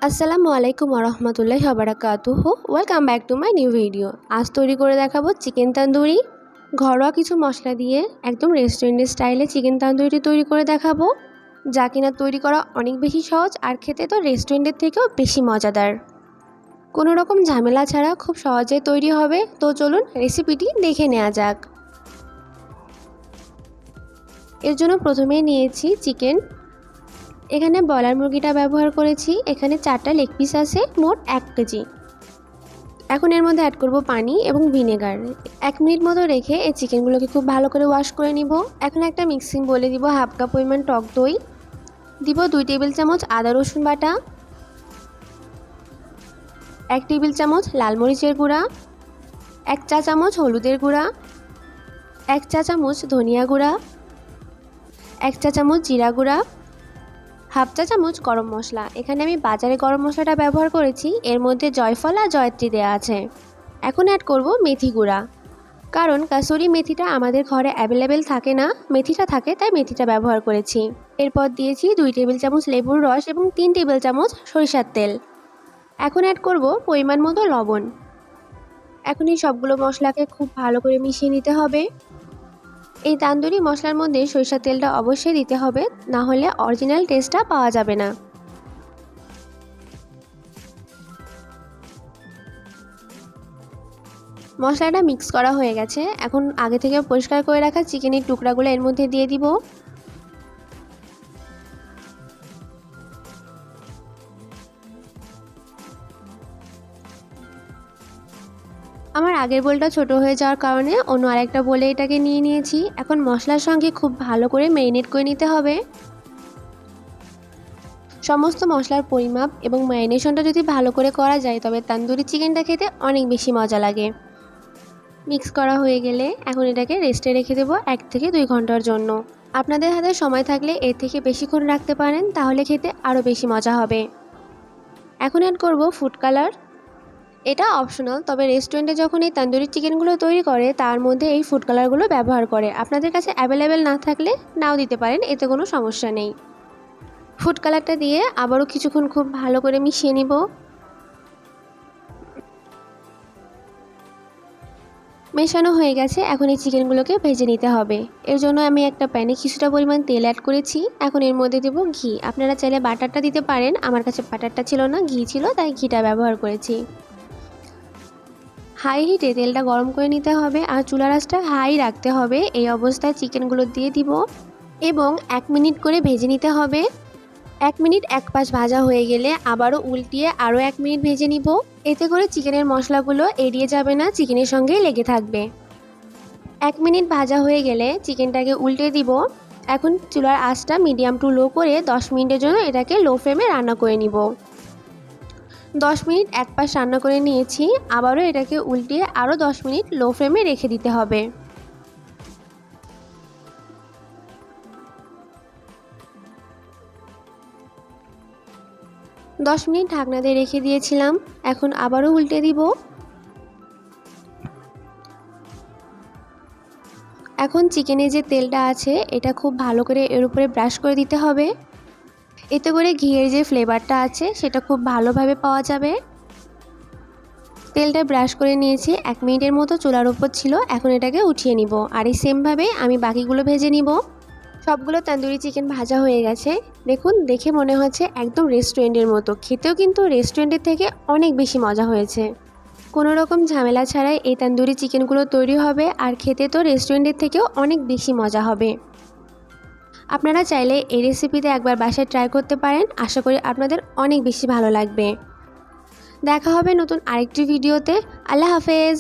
আসসালামু আলাইকুম ওরহমতুল্লাহি ওয়াবারাকাতুহু। Welcome back to my new video. আজ তৈরি করে দেখাবো চিকেন তান্দুরি। ঘরোয়া কিছু মশলা দিয়ে একদম রেস্টুরেন্টের স্টাইলে চিকেন তান্দুরি তৈরি করে দেখাবো, যা কিনা তৈরি করা অনেক বেশি সহজ আর খেতে তো রেস্টুরেন্টের থেকেও বেশি মজাদার। কোনো রকম ঝামেলা ছাড়া খুব সহজে তৈরি হবে। তো চলুন রেসিপিটি দেখে নেওয়া যাক। এর জন্য প্রথমেই নিয়েছি চিকেন। এখানে ব্রয়লার মুরগিটা ব্যবহার করেছি। এখানে 4টা লেগ পিস আছে, মোট 1 কেজি। এখন এর মধ্যে অ্যাড করব পানি এবং ভিনেগার। 1 মিনিট মতো রেখে এই চিকেনগুলোকে খুব ভালো করে ওয়াশ করে নিব। এখন একটা মিক্সিং বলে দিব হাফ কাপ পরিমাণ টক দই, দিব 2 টেবিল চামচ আদা রসুন বাটা, 1 টেবিল চামচ লাল মরিচের গুঁড়া, 1 চা চামচ হলুদের গুঁড়া, 1 চা চামচ ধনিয়া গুঁড়া, 1 চা চামচ জিরা গুঁড়া, হাফ চা চামচ গরম মশলা। এখানে আমি বাজারে গরম মশলাটা ব্যবহার করেছি, এর মধ্যে জয়ফল আর জয়ত্রী দেওয়া আছে। এখন অ্যাড করব মেথি গুঁড়া, কারণ কাসুরি মেথিটা আমাদের ঘরে অ্যাভেলেবেল থাকে না, মেথিটা থাকে তাই মেথিটা ব্যবহার করেছি। এরপর দিয়েছি 2 টেবিল চামচ লেবুর রস এবং 3 টেবিল চামচ সরিষার তেল। এখন অ্যাড করব পরিমাণ মতো লবণ। এখন এই সবগুলো মশলাকে খুব ভালো করে মিশিয়ে নিতে হবে। এই তান্দুরি মশলার মধ্যে সরিষার তেলটা অবশ্যই দিতে হবে, না হলে অরিজিনাল টেস্টটা পাওয়া যাবে না। মশলাটা মিক্স করা হয়ে গেছে। এখন আগে থেকে পরিষ্কার করে রাখা চিকেনের টুকরাগুলো এর মধ্যে দিয়ে দিব। আমার আগের বোলটা ছোট হয়ে যাওয়ার কারণে অন্য আরেকটা বোলে এটাকে নিয়ে নিয়েছি। এখন মশলার সঙ্গে খুব ভালো করে ম্যারিনেট করে নিতে হবে। সমস্ত মশলার পরিমাপ এবং ম্যারিনেশনটা যদি ভালো করে করা যায় তবে তান্দুরি চিকেনটা খেতে অনেক বেশি মজা লাগে। মিক্স করা হয়ে গেলে এখন এটাকে রেস্টে রেখে দেবো 1 থেকে 2 ঘন্টার জন্য। আপনাদের হাতে সময় থাকলে এর থেকে বেশিক্ষণ রাখতে পারেন, তাহলে খেতে আরও বেশি মজা হবে। এখন অ্যাড করব ফুড কালার। এটা অপশনাল, তবে রেস্টুরেন্টে যখন এই তান্দুরি চিকেনগুলো তৈরি করে তার মধ্যে এই ফুড কালারগুলো ব্যবহার করে। আপনাদের কাছে অ্যাভেলেবেল না থাকলে নাও দিতে পারেন, এতে কোনো সমস্যা নেই। ফুড কালারটা দিয়ে আবারও কিছুক্ষণ খুব ভালো করে মিশিয়ে নিব। মেশানো হয়ে গেছে। এখন এই চিকেনগুলোকে ভেজে নিতে হবে। এর জন্য আমি একটা প্যানে কিছুটা পরিমাণ তেল অ্যাড করেছি। এখন এর মধ্যে দেব ঘি। আপনারা চাইলে বাটারটা দিতে পারেন, আমার কাছে বাটারটা ছিল না, ঘি ছিল, তাই ঘিটা ব্যবহার করেছি। হাই হিটে তেলটা গরম করে নিতে হবে আর চুলার আঁচটা হাই রাখতে হবে। এই অবস্থায় চিকেনগুলো দিয়ে দিব এবং 1 মিনিট করে ভেজে নিতে হবে। 1 মিনিট এক পাশ ভাজা হয়ে গেলে আবারও উল্টিয়ে আরও 1 মিনিট ভেজে নিব। এতে করে চিকেনের মশলাগুলো এড়িয়ে যাবে না, চিকেনের সঙ্গেই লেগে থাকবে। 1 মিনিট ভাজা হয়ে গেলে চিকেনটাকে উল্টে দিব। এখন চুলার আঁচটা মিডিয়াম টু লো করে 10 মিনিটের জন্য এটাকে লো ফ্লেমে রান্না করে নিব। 10 মিনিট এক পাশ রান্না করে নিয়েছি। আবারও এটাকে উল্টিয়ে আরও 10 মিনিট লো ফ্লেমে রেখে দিতে হবে। দশ মিনিট ঢাকনা দিয়ে রেখে দিয়েছিলাম। এখন আবারও উল্টে দিব। এখন চিকেনে যে তেলটা আছে এটা খুব ভালো করে এর উপরে ব্রাশ করে দিতে হবে। এতে করে ঘিয়ের যে ফ্লেভারটা আছে সেটা খুব ভালোভাবে পাওয়া যাবে। তেলটা ব্রাশ করে নিয়েছি, 1 মিনিটের মতো চুলার উপর ছিল। এখন এটাকে উঠিয়ে নিব আর এই সেমভাবে আমি বাকিগুলো ভেজে নিব। সবগুলো তান্দুরি চিকেন ভাজা হয়ে গেছে। দেখুন, দেখে মনে হচ্ছে একদম রেস্টুরেন্টের মতো, খেতেও কিন্তু রেস্টুরেন্টের থেকে অনেক বেশি মজা হয়েছে। কোনো রকম ঝামেলা ছাড়াই এই তান্দুরি চিকেনগুলো তৈরি হবে আর খেতে তো রেস্টুরেন্টের থেকেও অনেক বেশি মজা হবে। আপনারা চাইলে এই রেসিপিতে একবার বাসায় ট্রাই করতে পারেন, আশা করি আপনাদের অনেক বেশি ভালো লাগবে। দেখা হবে নতুন আরেকটি ভিডিওতে। আল্লাহ হাফেজ।